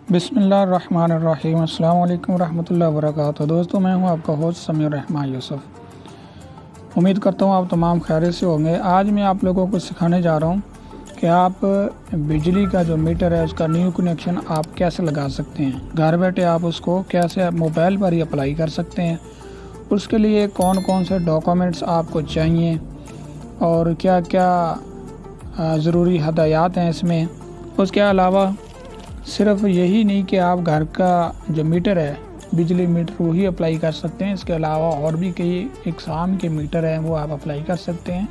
बिस्मिल्लाहिर्रहमानिर्रहीम। अस्सलाम वालेकुम रहमतुल्लाहि व बरकातुहू। दोस्तों, मैं हूं आपका होस्ट समीर रहमान यूसुफ। उम्मीद करता हूं आप तमाम खैरियत से होंगे। आज मैं आप लोगों को सिखाने जा रहा हूं कि आप बिजली का जो मीटर है उसका न्यू कनेक्शन आप कैसे लगा सकते हैं। घर बैठे आप उसको कैसे मोबाइल पर ही अप्लाई कर सकते हैं। उसके लिए कौन कौन से डॉक्यूमेंट्स आपको चाहिए और क्या क्या ज़रूरी हदायत हैं इसमें। उसके अलावा सिर्फ यही नहीं कि आप घर का जो मीटर है बिजली मीटर वो ही अप्लाई कर सकते हैं। इसके अलावा और भी कई इकसाम के मीटर हैं वो आप अप्लाई कर सकते हैं।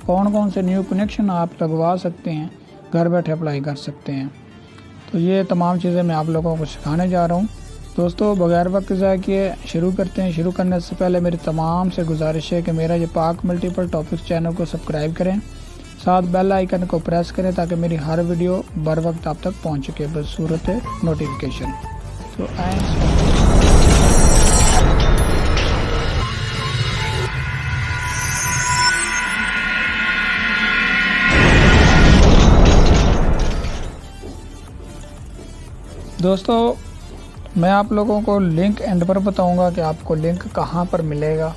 कौन कौन से न्यू कनेक्शन आप लगवा सकते हैं, घर बैठे अप्लाई कर सकते हैं। तो ये तमाम चीज़ें मैं आप लोगों को सिखाने जा रहा हूँ। दोस्तों, बगैर वक्त ज़ाया किए शुरू करते हैं। शुरू करने से पहले मेरी तमाम से गुजारिश है कि मेरा ये पाक मल्टीपल टॉपिक्स चैनल को सब्सक्राइब करें, साथ बेल आइकन को प्रेस करें ताकि मेरी हर वीडियो बर वक्त आप तक पहुंच सके बसूरत नोटिफिकेशन। तो दोस्तों, मैं आप लोगों को लिंक एंड पर बताऊंगा कि आपको लिंक कहां पर मिलेगा।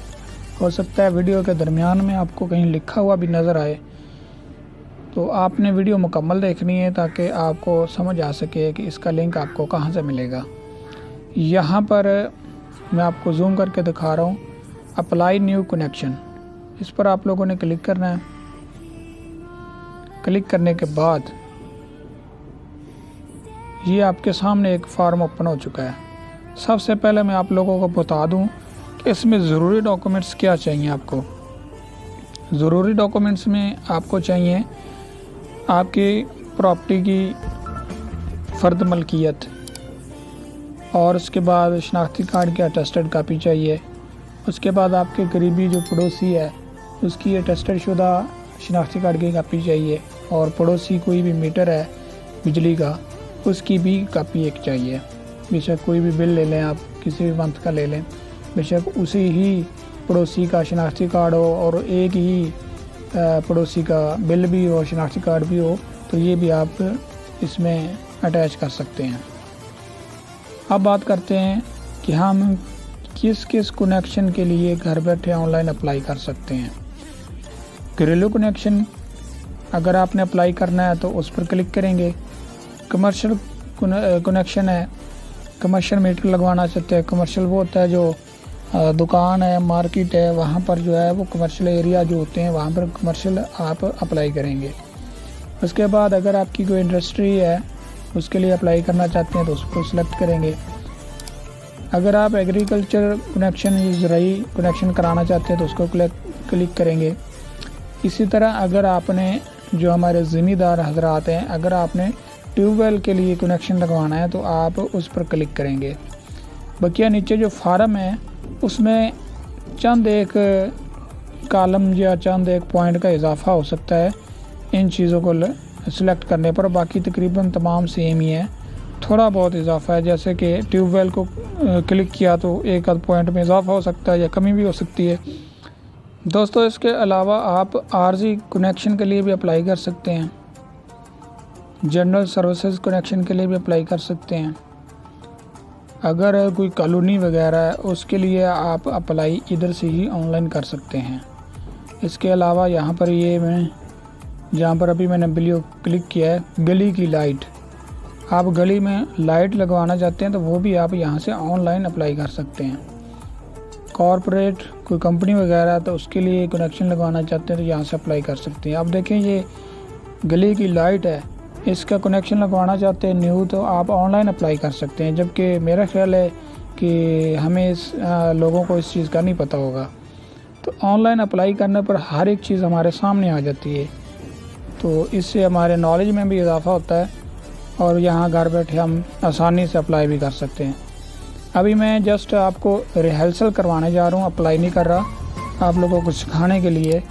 हो सकता है वीडियो के दरमियान में आपको कहीं लिखा हुआ भी नज़र आए, तो आपने वीडियो मुकम्मल देखनी है ताकि आपको समझ आ सके कि इसका लिंक आपको कहां से मिलेगा। यहाँ पर मैं आपको जूम करके दिखा रहा हूँ, अप्लाई न्यू कनेक्शन। इस पर आप लोगों ने क्लिक करना है। क्लिक करने के बाद ये आपके सामने एक फॉर्म ओपन हो चुका है। सबसे पहले मैं आप लोगों को बता दूं कि इसमें ज़रूरी डॉक्यूमेंट्स क्या चाहिए। आपको ज़रूरी डॉक्यूमेंट्स में आपको चाहिए आपकी प्रॉपर्टी की फ़र्द मलकियत, और उसके बाद शनाख्ती कार्ड की अटेस्टेड कापी चाहिए। उसके बाद आपके करीबी जो पड़ोसी है उसकी अटेस्टेड शुदा शनाख्ती कार्ड की कापी चाहिए, और पड़ोसी कोई भी मीटर है बिजली का उसकी भी कापी एक चाहिए। बेशक कोई भी बिल ले लें, आप किसी भी मंथ का ले लें, बेशक उसी ही पड़ोसी का शनाख्ती कार्ड हो और एक ही पड़ोसी का बिल भी हो, शनाख्ती कार्ड भी हो, तो ये भी आप इसमें अटैच कर सकते हैं। अब बात करते हैं कि हम किस किस कनेक्शन के लिए घर बैठे ऑनलाइन अप्लाई कर सकते हैं। घरेलू कनेक्शन अगर आपने अप्लाई करना है तो उस पर क्लिक करेंगे। कमर्शियल कनेक्शन है, कमर्शियल मीटर लगवाना चाहते हैं। कमर्शियल वो होता है जो दुकान है, मार्केट है, वहाँ पर जो है वो कमर्शियल एरिया जो होते हैं वहाँ पर कमर्शियल आप अप्लाई करेंगे। उसके बाद अगर आपकी कोई इंडस्ट्री है उसके लिए अप्लाई करना चाहते हैं तो उसको सिलेक्ट करेंगे। अगर आप एग्रीकल्चर कनेक्शन या ज़राई कनेक्शन कराना चाहते हैं तो उसको क्लिक करेंगे। इसी तरह अगर आपने जो हमारे ज़मींदार हजरात हैं, अगर आपने ट्यूबवेल के लिए कनेक्शन लगवाना है तो आप उस पर क्लिक करेंगे। बकिया नीचे जो फार्म है उसमें चंद एक कॉलम या चंद एक पॉइंट का इजाफा हो सकता है इन चीज़ों को सिलेक्ट करने पर। बाकी तकरीबन तमाम सेम ही है, थोड़ा बहुत इजाफा है। जैसे कि ट्यूबवेल को क्लिक किया तो एक आध पॉइंट में इजाफा हो सकता है या कमी भी हो सकती है। दोस्तों, इसके अलावा आप आरजी कनेक्शन के लिए भी अप्लाई कर सकते हैं, जनरल सर्विसेज कनेक्शन के लिए भी अप्लाई कर सकते हैं। अगर कोई कॉलोनी वगैरह है उसके लिए आप अप्लाई इधर से ही ऑनलाइन कर सकते हैं। इसके अलावा यहाँ पर ये मैं जहाँ पर अभी मैंने वीडियो क्लिक किया है, गली की लाइट, आप गली में लाइट लगवाना चाहते हैं तो वो भी आप यहाँ से ऑनलाइन अप्लाई कर सकते हैं। कॉरपोरेट कोई कंपनी वगैरह तो उसके लिए कनेक्शन लगवाना चाहते हैं तो यहाँ से अप्लाई कर सकते हैं। अब देखें, ये गली की लाइट है, इसका कनेक्शन लगवाना चाहते हैं न्यू तो आप ऑनलाइन अप्लाई कर सकते हैं। जबकि मेरा ख्याल है कि हमें लोगों को इस चीज़ का नहीं पता होगा। तो ऑनलाइन अप्लाई करने पर हर एक चीज़ हमारे सामने आ जाती है, तो इससे हमारे नॉलेज में भी इजाफा होता है और यहाँ घर बैठे हम आसानी से अप्लाई भी कर सकते हैं। अभी मैं जस्ट आपको रिहर्सल करवाने जा रहा हूँ, अप्लाई नहीं कर रहा। आप लोगों को सिखाने के लिए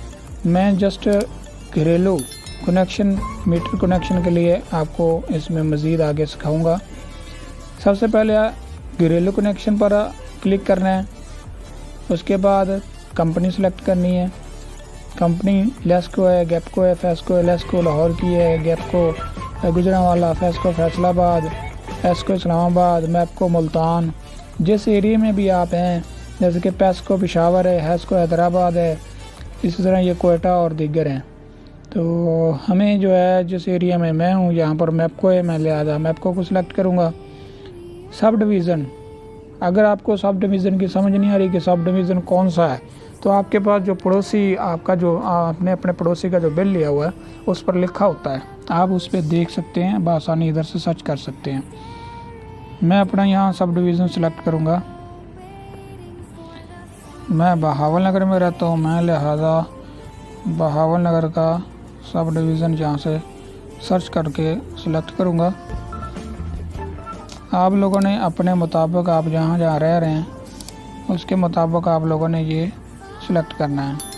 मैं जस्ट घरेलू कनेक्शन, मीटर कनेक्शन के लिए आपको इसमें मज़ीद आगे सिखाऊंगा। सबसे पहले घरेलू कनेक्शन पर क्लिक करना है। उसके बाद कंपनी सेलेक्ट करनी है। कंपनी लेस्को है, गैपको है, फेस्को है। लेस्को लाहौर की है, गैपको गुजरांवाला, फेस्को फैसलाबाद, हैस्को इस्लामाबाद, मैपको मुल्तान, जिस एरिया में भी आप हैं, जैसे कि पैस्को पेशावर है, हैस्को हैदराबाद है, इसी तरह ये कोयटा और दीगर हैं। तो हमें जो है जिस एरिया में मैं हूँ यहाँ पर मैपको है, मैं लिहाजा मैपको को सिलेक्ट करूँगा। सब डिवीज़न, अगर आपको सब डिवीज़न की समझ नहीं आ रही कि सब डिवीज़न कौन सा है, तो आपके पास जो पड़ोसी आपका जो आपने अपने पड़ोसी का जो बिल लिया हुआ है उस पर लिखा होता है, आप उस पर देख सकते हैं, बआसानी इधर से सर्च कर सकते हैं। मैं अपना यहाँ सब डिवीज़न सेलेक्ट करूँगा। मैं बहावल नगर में रहता हूँ, मैं लिहाजा बहावल नगर का सब डिवीज़न यहाँ से सर्च करके सिलेक्ट करूँगा। आप लोगों ने अपने मुताबिक, आप जहाँ जहाँ रह रहे हैं उसके मुताबिक आप लोगों ने ये सिलेक्ट करना है।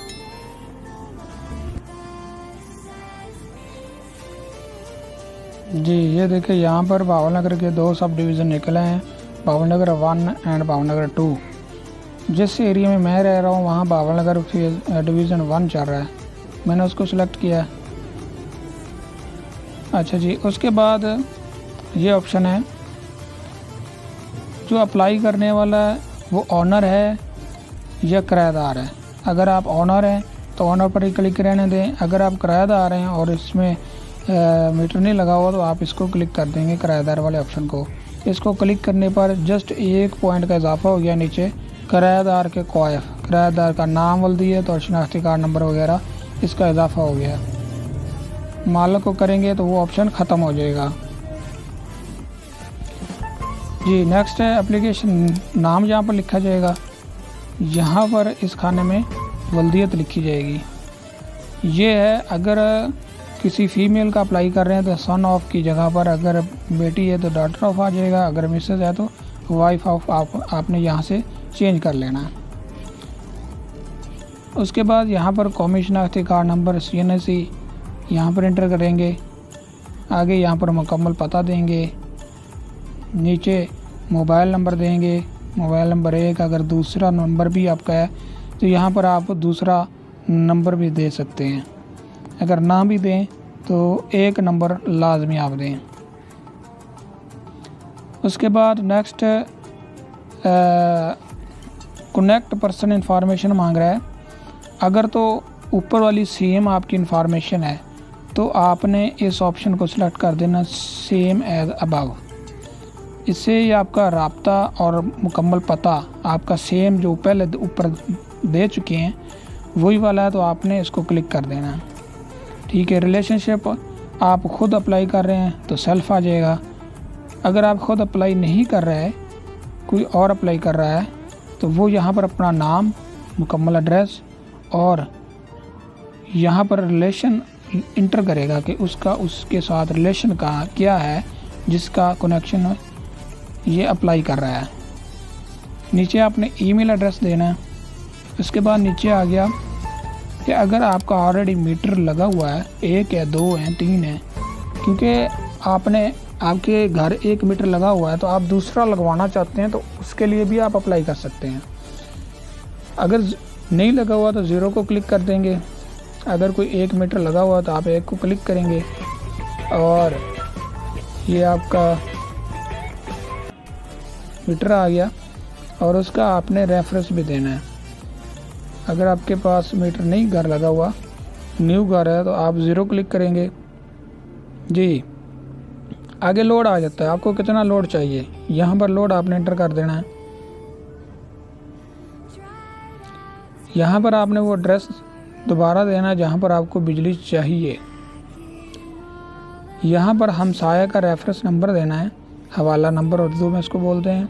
जी ये देखिए यहाँ पर बहावल नगर के 2 सब डिवीज़न निकले हैं, बहावल नगर 1 एंड बहावल नगर 2। जिस एरिया में मैं रह रहा हूँ वहाँ बहावल नगर डिवीज़न 1 चल रहा है, मैंने उसको सिलेक्ट किया है। अच्छा जी, उसके बाद ये ऑप्शन है, जो अप्लाई करने वाला है वो ऑनर है या किराएदार है। अगर आप ऑनर हैं तो ऑनर पर ही क्लिक रहने दें। अगर आप किराएदार हैं और इसमें मीटर नहीं लगा हुआ तो आप इसको क्लिक कर देंगे, किराएदार वाले ऑप्शन को। इसको क्लिक करने पर जस्ट 1 पॉइंट का इजाफा हो गया नीचे, किराएदार के क्वाइफ, किराएदार का नाम वल्दियत और शनाख्ती कार्ड नंबर वगैरह, इसका इजाफा हो गया। मालिक को करेंगे तो वो ऑप्शन ख़त्म हो जाएगा। जी नेक्स्ट है एप्लीकेशन नाम, यहाँ पर लिखा जाएगा, यहाँ पर इस खाने में वल्दियत लिखी जाएगी। ये है अगर किसी फीमेल का अप्लाई कर रहे हैं तो सन ऑफ की जगह पर, अगर बेटी है तो डॉटर ऑफ आ जाएगा, अगर मिसेज है तो वाइफ ऑफ आपने यहाँ से चेंज कर लेना है। उसके बाद यहाँ पर कौमी शनाख्ती कार्ड नंबर CNSE यहाँ पर इंटर करेंगे। आगे यहाँ पर मुकम्मल पता देंगे, नीचे मोबाइल नंबर देंगे, मोबाइल नंबर 1। अगर दूसरा नंबर भी आपका है तो यहाँ पर आप दूसरा नंबर भी दे सकते हैं। अगर ना भी दें तो 1 नंबर लाजमी आप दें। उसके बाद नेक्स्ट कनेक्ट पर्सन इंफॉर्मेशन मांग रहा है। अगर तो ऊपर वाली सेम आपकी इंफॉर्मेशन है तो आपने इस ऑप्शन को सिलेक्ट कर देना, सेम एज अबव। इससे ये आपका राब्ता और मुकम्मल पता आपका सेम जो पहले ऊपर दे चुके हैं वही वाला है, तो आपने इसको क्लिक कर देना है। ठीक है, रिलेशनशिप आप ख़ुद अप्लाई कर रहे हैं तो सेल्फ आ जाएगा। अगर आप ख़ुद अप्लाई नहीं कर रहे हैं, कोई और अप्लाई कर रहा है, तो वो यहाँ पर अपना नाम, मुकम्मल एड्रेस और यहाँ पर रिलेशन इंटर करेगा कि उसका उसके साथ रिलेशन का क्या है जिसका कनेक्शन ये अप्लाई कर रहा है। नीचे आपने ईमेल एड्रेस देना है। उसके बाद नीचे आ गया कि अगर आपका ऑलरेडी मीटर लगा हुआ है, 1 है, 2 है, 3 है, क्योंकि आपके घर 1 मीटर लगा हुआ है तो आप दूसरा लगवाना चाहते हैं तो उसके लिए भी आप अप्लाई कर सकते हैं। अगर नहीं लगा हुआ तो 0 को क्लिक कर देंगे। अगर कोई 1 मीटर लगा हुआ तो आप 1 को क्लिक करेंगे और ये आपका मीटर आ गया और उसका आपने रेफरेंस भी देना है। अगर आपके पास मीटर नहीं घर लगा हुआ, न्यू घर है, तो आप 0 क्लिक करेंगे। जी आगे लोड आ जाता है, आपको कितना लोड चाहिए यहाँ पर लोड आपने एंटर कर देना है। यहाँ पर आपने वो एड्रेस दोबारा देना है जहाँ पर आपको बिजली चाहिए। यहाँ पर हमसाया का रेफरेंस नंबर देना है, हवाला नंबर उर्दू में इसको बोलते हैं।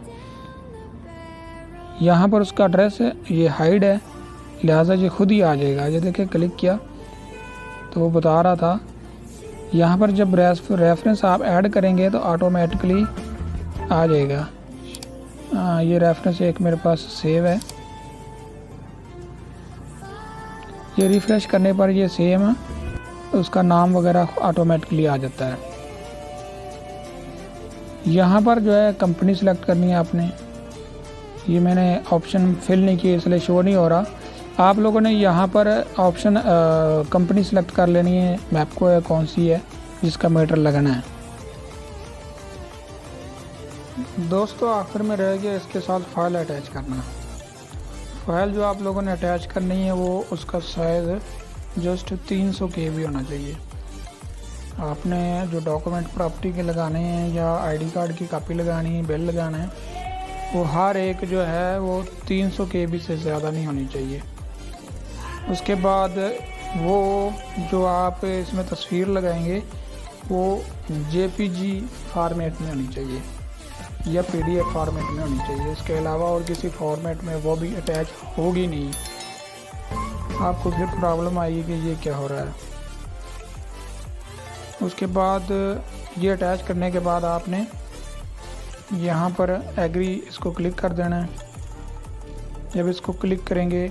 यहाँ पर उसका एड्रेस है, ये हाइड है, लिहाजा ये खुद ही आ जाएगा। ये देखिए क्लिक किया तो वो बता रहा था। यहाँ पर जब रेफरेंस आप ऐड करेंगे तो ऑटोमेटिकली आ जाएगा। ये रेफरेंस एक मेरे पास सेव है, ये रिफ़्रेश करने पर ये सेम है, उसका नाम वगैरह ऑटोमेटिकली आ जाता है। यहाँ पर जो है कंपनी सेलेक्ट करनी है आपने। ये मैंने ऑप्शन फिल नहीं किया इसलिए शो नहीं हो रहा। आप लोगों ने यहाँ पर ऑप्शन कंपनी सेलेक्ट कर लेनी है, मैपको है कौन सी है जिसका मीटर लगना है। दोस्तों आखिर में रह गया इसके साथ फाइल अटैच करना। फाइल जो आप लोगों ने अटैच करनी है वो उसका साइज़ जस्ट 300 KB होना चाहिए। आपने जो डॉक्यूमेंट प्रॉपर्टी के लगाने हैं या आईडी कार्ड की कॉपी लगानी है, बिल लगाना है, वो हर एक जो है वो 300 KB से ज़्यादा नहीं होनी चाहिए। उसके बाद वो जो आप इसमें तस्वीर लगाएंगे वो JPG फॉर्मेट में होनी चाहिए या PDF फॉर्मेट में होनी चाहिए। इसके अलावा और किसी फॉर्मेट में वो भी अटैच होगी नहीं। आपको फिर प्रॉब्लम आएगी कि ये क्या हो रहा है। उसके बाद ये अटैच करने के बाद आपने यहाँ पर एग्री इसको क्लिक कर देना है। जब इसको क्लिक करेंगे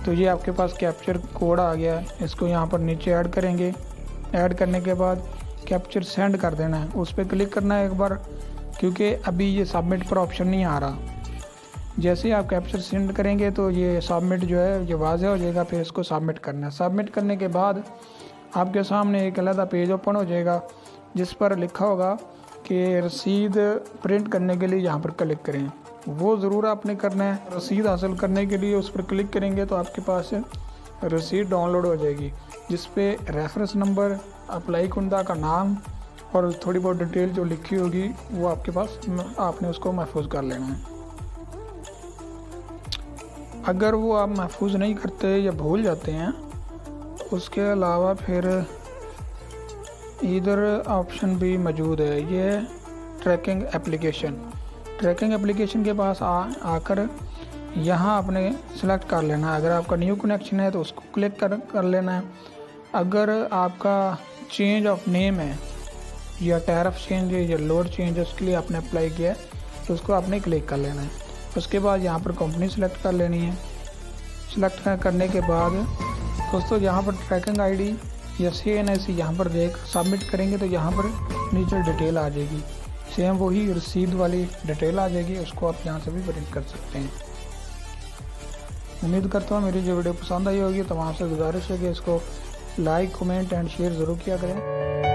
तो ये आपके पास कैप्चर कोड आ गया है। इसको यहाँ पर नीचे ऐड करेंगे। ऐड करने के बाद कैप्चर सेंड कर देना है, उस पर क्लिक करना है एक बार, क्योंकि अभी ये सबमिट पर ऑप्शन नहीं आ रहा। जैसे ही आप कैप्चर सेंड करेंगे तो ये सबमिट जो है ये वाज़ेह हो जाएगा। फिर इसको सबमिट करना है। सबमिट करने के बाद आपके सामने एक अलग पेज ओपन हो जाएगा जिस पर लिखा होगा कि रसीद प्रिंट करने के लिए यहाँ पर क्लिक करें। वो ज़रूर आपने करना है। रसीद हासिल करने के लिए उस पर क्लिक करेंगे तो आपके पास रसीद डाउनलोड हो जाएगी, जिस पे रेफरेंस नंबर, अप्लाई कुंदा का नाम और थोड़ी बहुत डिटेल जो लिखी होगी वो आपके पास, आपने उसको महफूज कर लेना है। अगर वो आप महफूज नहीं करते या भूल जाते हैं, उसके अलावा फिर इधर ऑप्शन भी मौजूद है, ये ट्रैकिंग एप्लीकेशन। ट्रैकिंग एप्लीकेशन के पास आकर यहाँ आपने सेलेक्ट कर लेना है। अगर आपका न्यू कनेक्शन है तो उसको क्लिक कर लेना है। अगर आपका चेंज ऑफ नेम है या टैरिफ चेंज है या लोड चेंज है, उसके लिए आपने अप्लाई किया है तो उसको आपने क्लिक कर लेना है। उसके बाद यहाँ पर कंपनी सेलेक्ट कर लेनी है। सेलेक्ट करने के बाद दोस्तों यहाँ पर ट्रैकिंग आईडी या CNIC यहाँ पर देख सबमिट करेंगे तो यहाँ पर नीचे डिटेल आ जाएगी। सेम वही रसीद वाली डिटेल आ जाएगी, उसको आप यहाँ से भी प्रिंट कर सकते हैं। उम्मीद करता हूँ मेरी जो वीडियो पसंद आई होगी। तमाम से गुजारिश है कि इसको लाइक, कमेंट एंड शेयर ज़रूर किया करें।